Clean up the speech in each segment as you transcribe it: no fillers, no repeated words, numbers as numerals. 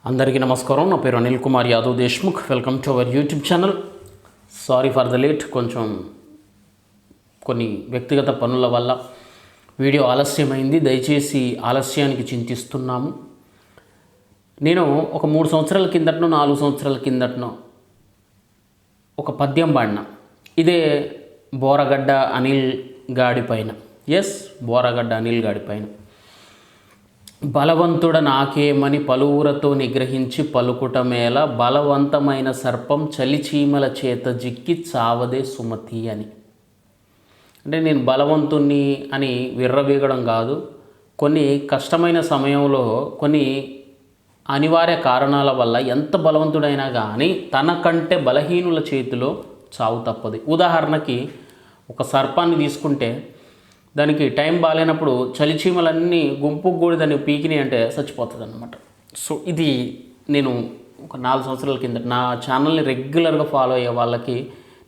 అందరికీ నమస్కారం. నా పేరు Anil Kumar Yadav Deshmukh. Welcome to our YouTube channel. Sorry for the late. కొంచెం కొన్ని వ్యక్తిగత పనుల వల్ల వీడియో ఆలస్యమైంది. దయచేసి ఆలస్యానికి చింతిస్తున్నాము. నేను ఒక 3 సంవత్సరాల కిందటనో 4 సంవత్సరాల కిందటనో ఒక పద్యం పాడిన. ఇదే బోరగడ్డ అనిల్ గాడి పైన. బోరగడ్డ అనిల్ గాడి పైన. బలవంతుడ నాకేమని పలువురతో నిగ్రహించి పలుకుటమేల బలవంతమైన సర్పం చలిచీమల చేత జిక్కి చావదే సుమతి అని. అంటే నేను బలవంతుణ్ణి అని విర్రవీగడం కాదు. కొన్ని కష్టమైన సమయంలో కొన్ని అనివార్య కారణాల వల్ల ఎంత బలవంతుడైనా కానీ తనకంటే బలహీనుల చేతిలో చావు తప్పదు. ఉదాహరణకి ఒక సర్పాన్ని తీసుకుంటే దానికి టైం బాగాలేనప్పుడు చలిచీమలన్నీ గుంపు కూడి దాన్ని పీకినాయి అంటే చచ్చిపోతుంది అన్నమాట. సో ఇది నేను ఒక 4 సంవత్సరాల కింద నా ఛానల్ని రెగ్యులర్గా ఫాలో అయ్యే వాళ్ళకి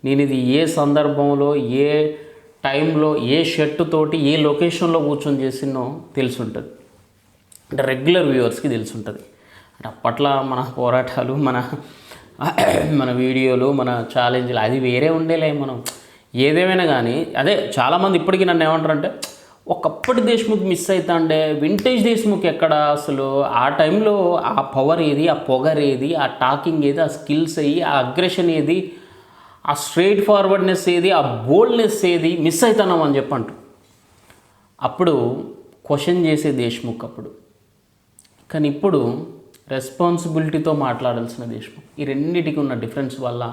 నేను ఇది ఏ సందర్భంలో ఏ టైంలో ఏ షర్టు తోటి ఏ లొకేషన్లో కూర్చొని చేసినో తెలిసి ఉంటుంది. అంటే రెగ్యులర్ వ్యూవర్స్కి తెలిసి ఉంటుంది. అంటే అప్పట్లో మన పోరాటాలు మన వీడియోలు మన ఛాలెంజ్లు అది వేరే ఉండేలే. మనం ఏదేమైనా కానీ అదే చాలామంది ఇప్పటికీ నన్ను ఏమంటారంటే ఒకప్పటి దేశ్ముఖ్ మిస్ అవుతాండే, వింటేజ్ దేశ్ముఖ్ ఎక్కడ అసలు, ఆ టైంలో ఆ పవర్ ఏది, ఆ పొగర్ ఏది, ఆ టాకింగ్ ఏది, ఆ స్కిల్స్ ఏది, ఆ అగ్రెషన్ ఏది, ఆ స్ట్రైట్ ఫార్వర్డ్నెస్ ఏది, ఆ బోల్డ్నెస్ ఏది మిస్ అవుతున్నాం అని చెప్పంటూ అప్పుడు క్వశ్చన్ చేసే దేశ్ముఖ్ అప్పుడు. కానీ ఇప్పుడు రెస్పాన్సిబిలిటీతో మాట్లాడాల్సిన దేశ్ముఖ్. ఈ రెండింటికి ఉన్న డిఫరెన్స్ వల్ల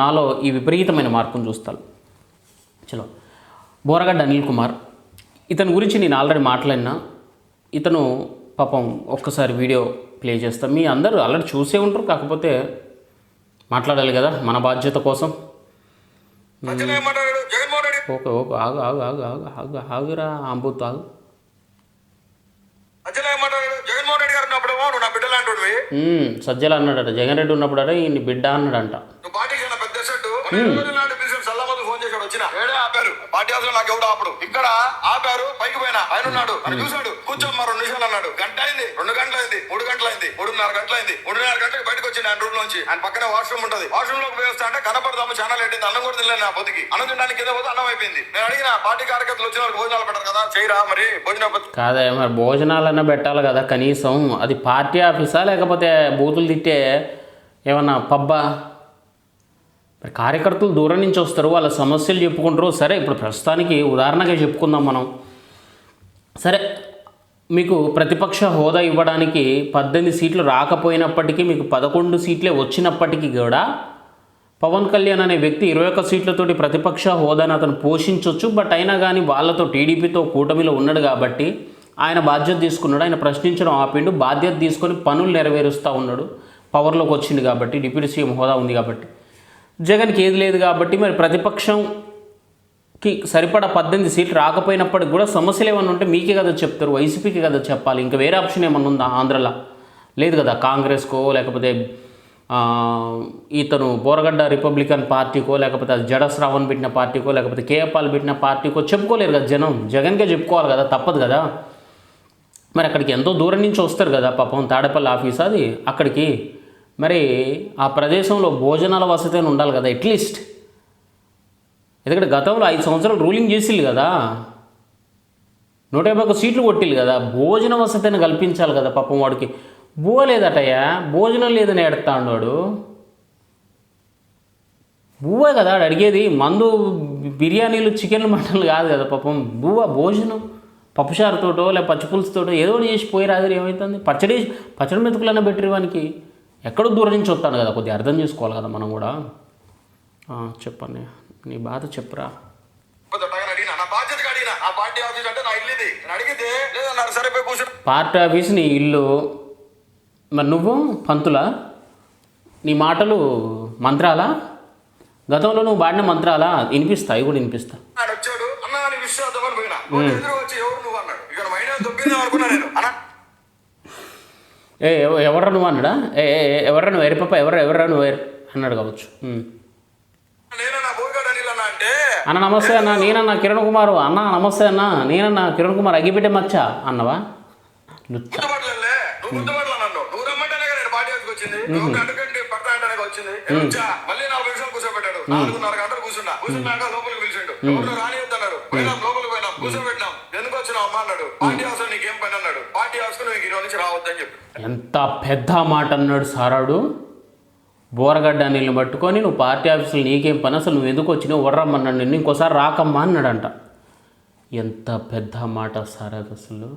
నాలో ఈ విపరీతమైన మార్పును చూస్తాను. చలో, బోరగడ్డ అనిల్ కుమార్, ఇతని గురించి నేను ఆల్రెడీ మాట్లాడినా. ఇతను పాపం ఒక్కసారి వీడియో ప్లే చేస్తాం. మీ అందరూ ఆల్రెడీ చూసే ఉంటారు, కాకపోతే మాట్లాడాలి కదా మన బాధ్యత కోసం. ఓకే ఓకే ఆగు ఆగు ఆగు ఆగు ఆగు ఆగురా అంబుత్ ఆగు. సజ్జలు అన్నాడట, జగన్ రెడ్డి ఉన్నప్పుడట ఈయన బిడ్డ అన్నాడంట. పార్టీ హౌస్ లో నాకు ఎవడు ఆపడు. ఇక్కడ ఆపారు, పైకి పోయినా ఆయన ఉన్నాడు, ఆయన చూశాడు, కూర్చోమ్మ 2 నిమిషాలు అన్నాడు. గంట అయింది, 2 గంటలు అయింది, 3 గంటలు అయింది, 3:30 గంటలు అయింది. 3:30 గంటలకు బయటకు వచ్చింది ఆయన రూమ్ నుంచి. ఆయన పక్కనే వాష్రూమ్ ఉంటుంది. వాష్రూమ్ లోకి పోయి వస్తా అంటే కనపడదాము చాలా లేట్ అయింది. అన్నం కూడా తినలేదు నా పొద్దుకి. అన్నం తినడానికి కింద పోతే అన్నం అయిపోయింది. నేను అడిగిన పార్టీ కార్యకర్తలు వచ్చిన వాళ్ళకి భోజనాలు పెట్టారు కదా, చేయరా మరి భోజనం కాదా? మరి భోజనాలన్నా పెట్టాలి కదా కనీసం. అది పార్టీ ఆఫీసా లేకపోతే బూతులు తిట్టే ఏమన్నా పబ్బా? మరి కార్యకర్తలు దూరం నుంచి వస్తారు, వాళ్ళ సమస్యలు చెప్పుకుంటారు. సరే, ఇప్పుడు ప్రస్తుతానికి ఉదాహరణగా చెప్పుకుందాం మనం. సరే, మీకు ప్రతిపక్ష హోదా ఇవ్వడానికి 18 సీట్లు రాకపోయినప్పటికీ మీకు 11 సీట్లే వచ్చినప్పటికీ కూడా పవన్ కళ్యాణ్ అనే వ్యక్తి 21 సీట్లతోటి ప్రతిపక్ష హోదాను అతను పోషించవచ్చు. బట్ అయినా కానీ వాళ్ళతో టీడీపీతో కూటమిలో ఉన్నాడు కాబట్టి ఆయన బాధ్యత తీసుకున్నాడు. ఆయన ప్రశ్నించడం ఆపిండు, బాధ్యత తీసుకొని పనులు నెరవేరుస్తూ ఉన్నాడు. పవర్లోకి వచ్చింది కాబట్టి, డిప్యూటీ సీఎం హోదా ఉంది కాబట్టి. జగన్కి ఏది లేదు కాబట్టి మరి ప్రతిపక్షంకి సరిపడా 18 సీట్లు రాకపోయినప్పటికి కూడా సమస్యలు ఏమన్నా ఉంటే మీకే కదా చెప్తారు, వైసీపీకి కదా చెప్పాలి. ఇంకా వేరే ఆప్షన్ ఏమన్నా ఉందా ఆంధ్రలో? లేదు కదా. కాంగ్రెస్కో లేకపోతే ఇతను బోరగడ్డ రిపబ్లికన్ పార్టీకో లేకపోతే అది జడ శ్రావణ్ పెట్టిన పార్టీకో లేకపోతే కేఎపాల్ పెట్టిన పార్టీకో చెప్పుకోలేరు కదా జనం. జగన్కే చెప్పుకోవాలి కదా, తప్పదు కదా. మరి అక్కడికి ఎంతో దూరం నుంచి వస్తారు కదా పాపం. తాడేపల్లి ఆఫీస్ అది, అక్కడికి మరి ఆ ప్రదేశంలో భోజనాల వసతి అని ఉండాలి కదా అట్లీస్ట్. ఎందుకంటే గతంలో 5 సంవత్సరాలు రూలింగ్ చేసిల్లు కదా, 151 సీట్లు కొట్టిల్లు కదా. భోజన వసతిని కల్పించాలి కదా పాపం. వాడికి బువ్వ లేదటయ్యా, భోజనం లేదని ఎడతాడు వాడు. బువ్వ కదా వాడు అడిగేది, మందు బిర్యానీలు చికెన్లు మటన్లు కాదు కదా పాపం. బువ్వ భోజనం పప్పుచారుతోటో లేక పచ్చిపులుసుతోటో ఏదో ఒకటి చేసి పోయి రాదు. ఏమవుతుంది? పచ్చడి మెతుకులన్నా పెట్టిరు వానికి. ఎక్కడో దూరం నుంచి వస్తాను కదా, కొద్దిగా అర్థం చేసుకోవాలి కదా మనం కూడా. చెప్పండి, నీ బాధ చెప్పురా. పార్టీ ఆఫీస్ నీ ఇల్లు, మరి నువ్వు పంతులా? నీ మాటలు మంత్రాలా? గతంలో నువ్వు పాడిన మంత్రాలా? వినిపిస్తా, అవి కూడా వినిపిస్తా. ఎవర్రా నువ్వు అన్నాడా? ఎవర్రా నువ్వు ఎరిపప్ప, ఎవర్రా నువ్వు అన్నాడు కావచ్చు. అన్న నమస్తే అన్న, నేనన్నా కిరణ్ కుమార్. అన్న నమస్తే అన్న, నేనన్నా కిరణ్ కుమార్ అగ్గిపెట్టే మచ్చా అన్నవా? వచ్చింది, అడ్వకేట్ పడతాయంటే వచ్చింది. వచ్చా మళ్ళీ 4 నిమిషాలు కూర్చోబెట్టాడు. 4:30 గంటలు కూర్చున్నాక లోపలికి పిలిచిండు. ఎవరు రానియద్దన్నారు. పోయినాం, లోపలికి పోయినాం, కూర్చోబెట్టినాం. ఎందుకు వచ్చినావు అమ్మా అన్నాడు. పార్టీ హౌస్ లో నీకేం పని అన్నాడు. పార్టీ హౌస్ కు నువ్వు ఈరోజు నుంచి రావద్దని చెప్పి. ఎంత పెద్ద మాట అన్నాడు సారాడు. బోరగడ్డ నీళ్ళు పట్టుకొని నువ్వు పార్టీ ఆఫీసులో నీకేం పని, అసలు నువ్వు ఎందుకు వచ్చినావు, వర్రమ్మన్నాడు, నిన్ను ఇంకోసారి రాకమ్మా అన్నాడంట. ఎంత పెద్ద మాట సార్ అది అసలు.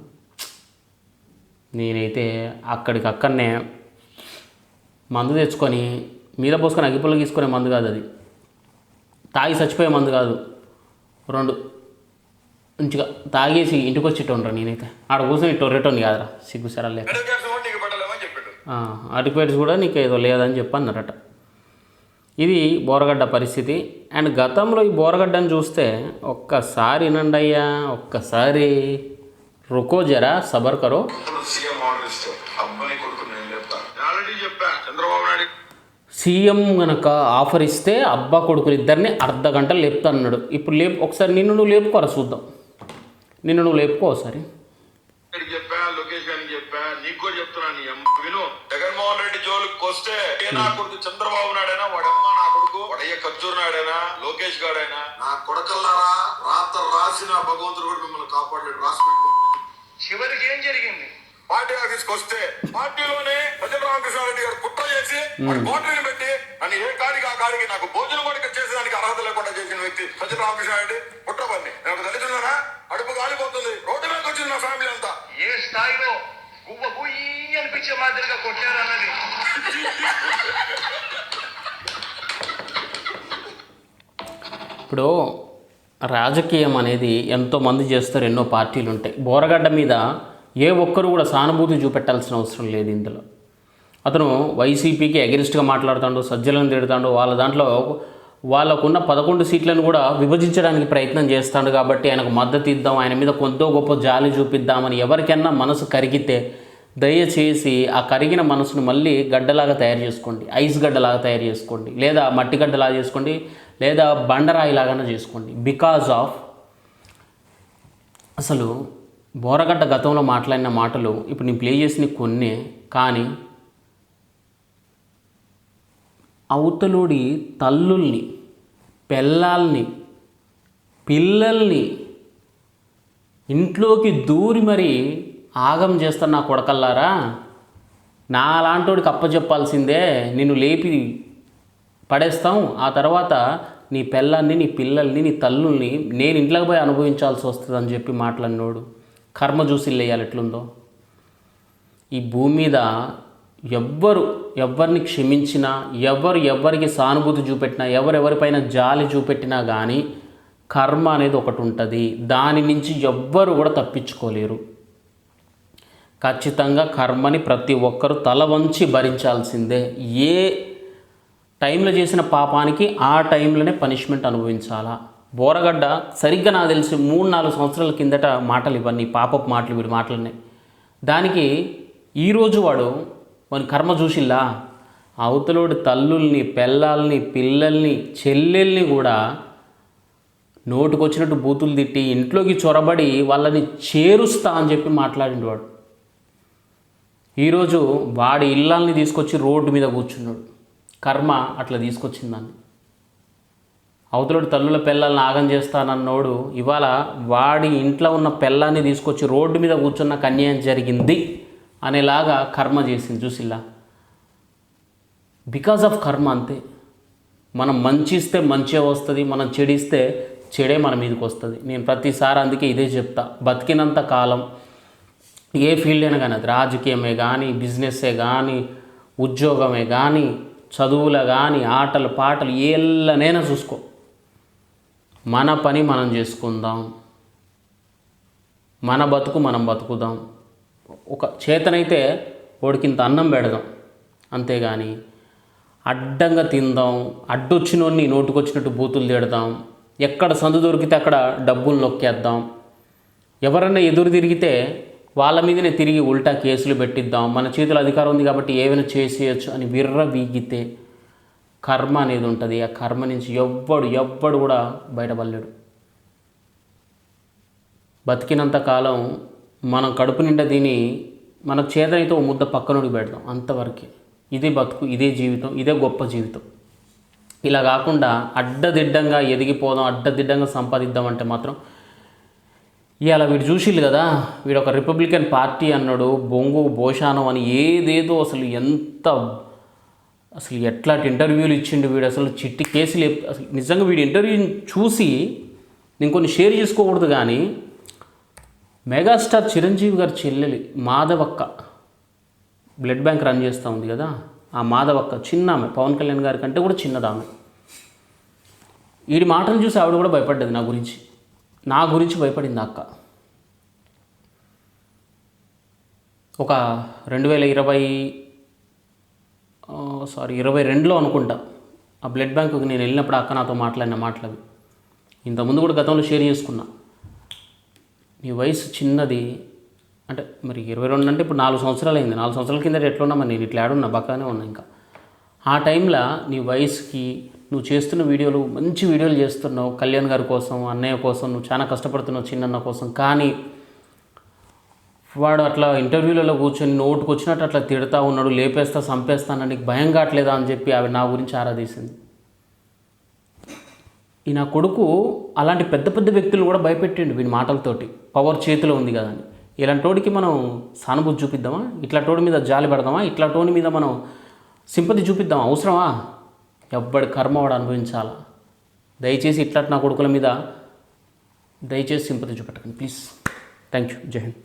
నేనైతే అక్కడికక్కడనే మందు తెచ్చుకొని మీద పోసుకొని అగ్గిపుల్ల తీసుకునే మందు కాదు అది, తాగి చచ్చిపోయే మందు కాదు. 2 మంచిగా తాగేసి ఇంటికి వచ్చేటోండ్రా. నేనైతే ఆడ కూర్చొని టొర్రెటోని కాదురా, సిగ్గుసరా లేక. అటుపేట్స్ కూడా నీకు ఏదో లేదని చెప్పి అన్నారట. ఇది బోరగడ్డ పరిస్థితి. అండ్ గతంలో ఈ బోరగడ్డని చూస్తే ఒక్కసారి వినండి అయ్యా, ఒక్కసారి రుకో జరా సబర్ కరో. సీఎం గనక ఆఫర్ ఇస్తే అబ్బా కొడుకులు ఇద్దరిని అర్ధ గంట లేపుతా అన్నాడు. ఇప్పుడు ఒకసారి నిన్ను నువ్వు లేపుకోరా చూద్దాం. నిన్ను నువ్వు లేపుకో ఒకసారి. చెప్పా, లోకేష్ గారికి చెప్పా, నీకు కూడా చెప్తున్నా, నీ అమ్మ విను. జగన్మోహన్ రెడ్డి జోలికి వస్తే నా కొడుకు చంద్రబాబు నాయుడైనా, వాడమ్మ నా కొడుకు వాడయ్య ఖర్జూర్ నాయుడైనా, లోకేష్ గారైనా, నా కొడకల్లారా రాత రాసిన భగవంతుడు కూడా మిమ్మల్ని కాపాడలేడు. రాసి పెట్టుకుంటుంది. చివరికి ఏం జరిగింది? పార్టీ ఆఫీస్కి వస్తే పార్టీలోనే సజ్జల రామకృష్ణారెడ్డి గారు కుట్ర చేసి కోటరీని పెట్టి నన్ను ఏ కాడికి ఆ కాడికి నాకు భోజనం కూడా చేసేదానికి అర్హత లేకుండా చేసిన వ్యక్తి సజ్జల రామకృష్ణారెడ్డి. కుట్ర పని నాకు దళితున్నారా, అడుపు కాలిపోతుంది, రోడ్డు మీదకి వచ్చింది నా ఫ్యామిలీ అంతా. ఏ స్థాయిలో గువ్వ గుయ్యి అనిపించే మాదిరిగా కొట్టారు అన్నది. ఇప్పుడు రాజకీయం అనేది ఎంతోమంది చేస్తారు, ఎన్నో పార్టీలు ఉంటాయి. బోరగడ్డ మీద ఏ ఒక్కరు కూడా సానుభూతి చూపెట్టాల్సిన అవసరం లేదు. ఇందులో అతను వైసీపీకి అగెనిస్ట్గా మాట్లాడుతాడు, సజ్జలను తిడతాడు, వాళ్ళ దాంట్లో వాళ్ళకున్న 11 సీట్లను కూడా విభజించడానికి ప్రయత్నం చేస్తాడు. కాబట్టి ఆయనకు మద్దతు ఇద్దాం, ఆయన మీద కొంత గొప్ప జాలి చూపిద్దామని ఎవరికైనా మనసు కరిగితే దయచేసి ఆ కరిగిన మనసును మళ్ళీ గడ్డలాగా తయారు చేసుకోండి, ఐస్ గడ్డలాగా తయారు చేసుకోండి, లేదా మట్టి గడ్డలాగా చేసుకోండి, లేదా బండరాయిలాగానే చేసుకోండి. బికాజ్ ఆఫ్ అసలు బోరగడ్డ గతంలో మాట్లాడిన మాటలు ఇప్పుడు నేను ప్లే చేసిన కొన్ని, కానీ అవతలుడి తల్లుల్ని, పెళ్ళాల్ని, పిల్లల్ని ఇంట్లోకి దూరి మరి ఆగం చేస్తాను నా కొడకల్లారా. నా అలాంటోడికి అప్పచెప్పాల్సిందే, నిన్ను లేపి పడేస్తాం, ఆ తర్వాత నీ పెళ్ళాన్ని, నీ పిల్లల్ని, నీ తల్లుల్ని నేను ఇంట్లోకి పోయి అనుభవించాల్సి వస్తుంది అని చెప్పి మాట్లాడినోడు కర్మ చూసి వేయాలి ఎట్లుందో. ఈ భూమి మీద ఎవరిని క్షమించినా, ఎవరికి సానుభూతి చూపెట్టినా, ఎవరిపైన జాలి చూపెట్టినా కానీ కర్మ అనేది ఒకటి ఉంటుంది. దాని నుంచి ఎవ్వరు కూడా తప్పించుకోలేరు. ఖచ్చితంగా కర్మని ప్రతి ఒక్కరు తల వంచి భరించాల్సిందే. ఏ టైంలో చేసిన పాపానికి ఆ టైంలోనే పనిష్మెంట్ అనుభవించాలా. బోరగడ్డ సరిగ్గా నాకు తెలిసి 3-4 సంవత్సరాల కిందట మాటలు ఇవన్నీ పాపపు మాటలు, వీడి మాటలున్నాయి. దానికి ఈరోజు వాడు కర్మ చూసిల్లా, అవతలోడి తల్లుల్ని, పెళ్ళాల్ని, పిల్లల్ని, చెల్లెల్ని కూడా నోటుకొచ్చినట్టు బూతులు తిట్టి ఇంట్లోకి చొరబడి వాళ్ళని చేరుస్తా అని చెప్పి మాట్లాడిండు వాడు. ఈరోజు వాడి ఇళ్ళల్ని తీసుకొచ్చి రోడ్డు మీద కూర్చున్నాడు. కర్మ అట్లా తీసుకొచ్చిందాన్ని. అవతలోడి తల్లుల పిల్లల్ని ఆగం చేస్తానన్నోడు ఇవాళ వాడి ఇంట్లో ఉన్న పిల్లాన్ని తీసుకొచ్చి రోడ్డు మీద కూర్చున్న అన్యాయం జరిగింది అనేలాగా కర్మ చేసింది చూసిల్లా. బికాజ్ ఆఫ్ కర్మ అంతే. మనం మంచిస్తే మంచే వస్తుంది, మనం చెడిస్తే చెడే మన మీదకి వస్తుంది. నేను ప్రతిసారి అందుకే ఇదే చెప్తా, బతికినంత కాలం ఏ ఫీల్డ్ అయినా కానీ, అది రాజకీయమే కానీ, బిజినెస్సే కానీ, ఉద్యోగమే కానీ, చదువులే కానీ, ఆటలు పాటలు ఏళ్ళనైనా చూసుకో, మన పని మనం చేసుకుందాం, మన బతుకు మనం బతుకుదాం. ఒక చేతనైతే వాడికింత అన్నం పెడదాం, అంతేగాని అడ్డంగా తిందాం, అడ్డొచ్చినోడిని నోటుకొచ్చినట్టు బూతులు తిడదాం, ఎక్కడ సందు దొరికితే అక్కడ డబ్బులు నొక్కేద్దాం, ఎవరన్నా ఎదురు తిరిగితే వాళ్ళ మీదనే తిరిగి ఉల్టా కేసులు పెట్టిద్దాం, మన చేతిలో అధికారం ఉంది కాబట్టి ఏమైనా చేసేయచ్చు అని వీగితే కర్మ అనేది ఉంటుంది. ఆ కర్మ నుంచి ఎవ్వడు కూడా బయటపడలేడు. బతికినంత కాలం మనం కడుపు నిండా తిని మనకు చేతనైతే ఓ ముద్ద పక్కనుడికి పెడదాం, అంతవరకే. ఇదే బతుకు, ఇదే జీవితం, ఇదే గొప్ప జీవితం. ఇలా కాకుండా అడ్డదిడ్డంగా ఎదిగిపోదాం, అడ్డదిడ్డంగా సంపాదిద్దాం అంటే మాత్రం ఇవాళ వీడు చూసిల్లు కదా, వీడు ఒక రిపబ్లికన్ పార్టీ అన్నాడు, బొంగు భోషానం అని ఏదేదో అసలు అసలు ఎట్లాంటి ఇంటర్వ్యూలు ఇచ్చిండు వీడు, అసలు చిట్టి కేసులు అసలు నిజంగా వీడి ఇంటర్వ్యూని చూసి నేను కొన్ని షేర్ చేసుకోకూడదు కానీ మెగాస్టార్ చిరంజీవి గారి చెల్లెలి మాధవక్క బ్లడ్ బ్యాంక్ రన్ చేస్తూ ఉంది కదా, ఆ మాధవక్క చిన్న ఆమె, పవన్ కళ్యాణ్ గారి కంటే కూడా చిన్నది ఆమె. వీడి మాటలు చూసి ఆవిడ కూడా భయపడ్డది, నా గురించి భయపడింది అక్క. ఒక 2022లో అనుకుంటా ఆ బ్లడ్ బ్యాంకుకి నేను వెళ్ళినప్పుడు అక్క నాతో మాట్లాడిన మాటలవి ఇంతకుముందు కూడా గతంలో షేర్ చేసుకున్నా. నీ వయసు చిన్నది అంటే మరి 22 అంటే ఇప్పుడు 4 సంవత్సరాలు అయింది. 4 సంవత్సరాల కింద ఎట్లున్నా మరి నేను ఇట్లా ఆడున్నా బక్కగానే ఉన్నా. ఇంకా ఆ టైంలో నీ వయసుకి నువ్వు చేస్తున్న వీడియోలు మంచి వీడియోలు చేస్తున్నావు, కళ్యాణ్ గారి కోసం, అన్నయ్య కోసం నువ్వు చాలా కష్టపడుతున్నావు, చిన్నన్న కోసం. కానీ వాడు అట్లా ఇంటర్వ్యూలలో కూర్చొని నోటుకు వచ్చినట్టు అట్లా తిడతా ఉన్నాడు, లేపేస్తా చంపేస్తానని నీకు భయం కావట్లేదా అని చెప్పి ఆవిడ నా గురించి ఆరాధీసింది. ఈ నా కొడుకు అలాంటి పెద్ద పెద్ద వ్యక్తులు కూడా భయపెట్టిండు వీడి మాటలతోటి, పవర్ చేతిలో ఉంది కదా అని. ఇలాంటి వాడికి మనం సానుభూతి చూపిద్దామా? ఇట్లాంటి వాడి మీద జాలి పెడదామా? ఇట్లాంటి వాడి మీద మనం సింపతి చూపిద్దామా? అవసరమా? ఎవ్వడి కర్మ వాడు అనుభవించాలా. దయచేసి ఇట్లాంటి నా కొడుకుల మీద దయచేసి సింపతి చూపెట్టకండి ప్లీజ్. Thank you. జై హింద్.